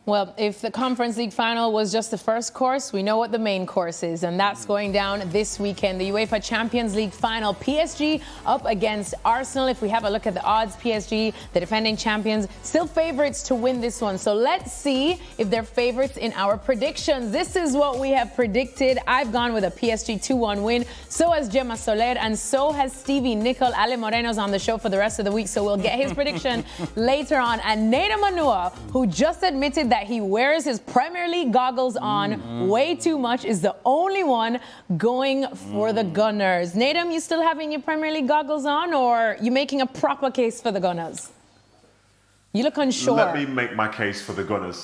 Well, if the Conference League final was just the first course, we know what the main course is, and that's going down this weekend. The UEFA Champions League final, PSG up against Arsenal. If we have a look at the odds, PSG, the defending champions, still favourites to win this one. So let's see if they're favourites in our predictions. This is what we have predicted. I've gone with a PSG 2-1 win. So has Gemma Soler, and so has Stevie Nicol. Ale Moreno's on the show for the rest of the week, so we'll get his prediction later on. And Nedum Onuoha, who just admitted that he wears his Premier League goggles on way too much, is the only one going for the Gunners. Nedum, you still having your Premier League goggles on, or you making a proper case for the Gunners? You look unsure. Let me make my case for the Gunners.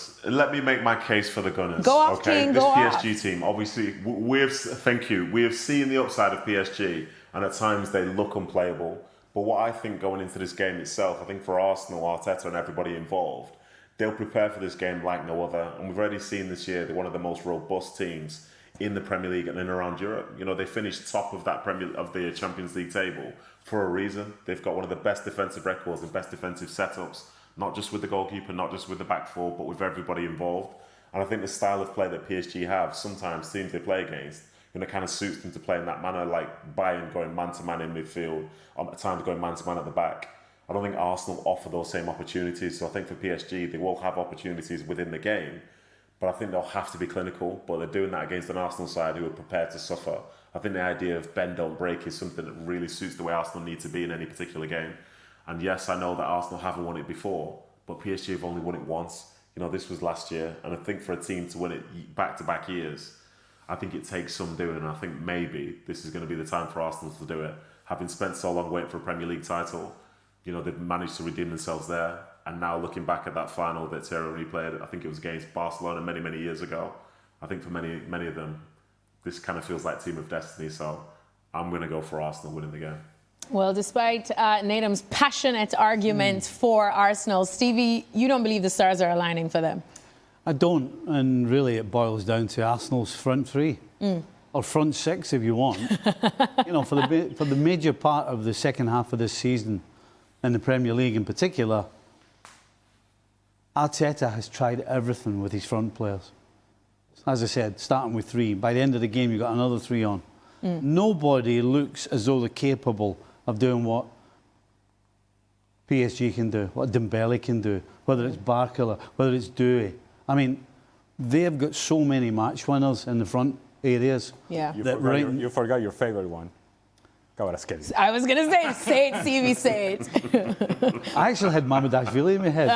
Go off, King, go off. This PSG team, obviously, thank you. We have seen the upside of PSG, and at times they look unplayable. But what I think going into this game itself, I think for Arsenal, Arteta and everybody involved, they'll prepare for this game like no other. And we've already seen this year they're one of the most robust teams in the Premier League and in around Europe. You know, they finished top of the Champions League table for a reason. They've got one of the best defensive records and best defensive setups, not just with the goalkeeper, not just with the back four, but with everybody involved. And I think the style of play that PSG have, sometimes teams they play against, kind of suits them to play in that manner, like Bayern going man-to-man in midfield, at times going man-to-man at the back. I don't think Arsenal offer those same opportunities. So I think for PSG, they will have opportunities within the game, but I think they'll have to be clinical. But they're doing that against an Arsenal side who are prepared to suffer. I think the idea of bend, don't break is something that really suits the way Arsenal need to be in any particular game. And yes, I know that Arsenal haven't won it before, but PSG have only won it once. You know, this was last year. And I think for a team to win it back-to-back years, I think it takes some doing. And I think maybe this is going to be the time for Arsenal to do it. Having spent so long waiting for a Premier League title, you know, they've managed to redeem themselves there. And now looking back at that final that Thierry played, I think it was against Barcelona many, many years ago. I think for many, many of them, this kind of feels like team of destiny. So I'm going to go for Arsenal winning the game. Well, despite Nedum's passionate argument for Arsenal, Stevie, you don't believe the stars are aligning for them? I don't. And really it boils down to Arsenal's front three. Or front six if you want. You know, for the major part of the second half of this season, in the Premier League in particular, Arteta has tried everything with his front players. As I said, starting with three. By the end of the game, you've got another three on. Nobody looks as though they're capable of doing what PSG can do, what Dembele can do, whether it's Barcola, whether it's Doué. I mean, they've got so many match winners in the front areas. Yeah. You forgot your favorite one. I was going to say it, Stevie, say it. I actually had Mamardashvili in my head.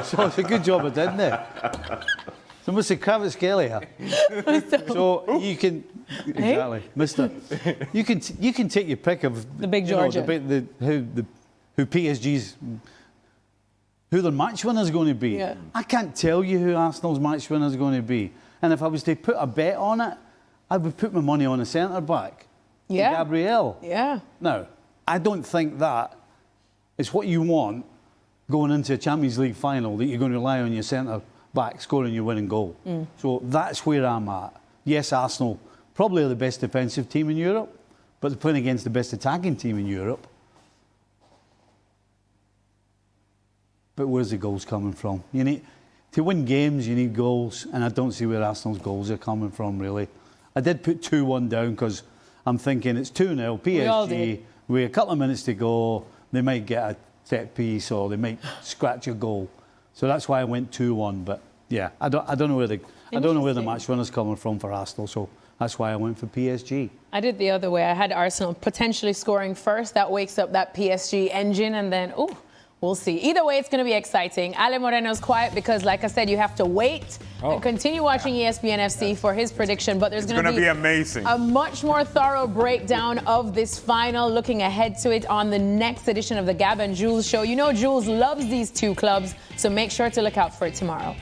So it's a good job I didn't it? So Mr. Kvaratskhelia. So you can exactly, Mister. You can take your pick of the big Georgia. Who PSG's their match winner is going to be. Yeah. I can't tell you who Arsenal's match winner is going to be. And if I was to put a bet on it, I would put my money on a centre back. Yeah. Gabriel. Yeah. Now, I don't think that is what you want going into a Champions League final, that you're going to rely on your centre back scoring your winning goal. So that's where I'm at. Yes, Arsenal, probably the best defensive team in Europe, but they're playing against the best attacking team in Europe. But where's the goals coming from? To win games, you need goals, and I don't see where Arsenal's goals are coming from, really. I did put 2-1 down because I'm thinking it's 2-0, PSG, with a couple of minutes to go, they might get a set piece or they might scratch a goal. So that's why I went 2-1. But yeah, I don't know where the match winner's coming from for Arsenal. So that's why I went for PSG. I did the other way. I had Arsenal potentially scoring first. That wakes up that PSG engine, and then we'll see. Either way, it's going to be exciting. Ale Moreno's quiet because, like I said, you have to wait and continue watching ESPN FC for his prediction. But there's going to be amazing. A much more thorough breakdown of this final, looking ahead to it on the next edition of the Gab and Jules show. You know Jules loves these two clubs, so make sure to look out for it tomorrow.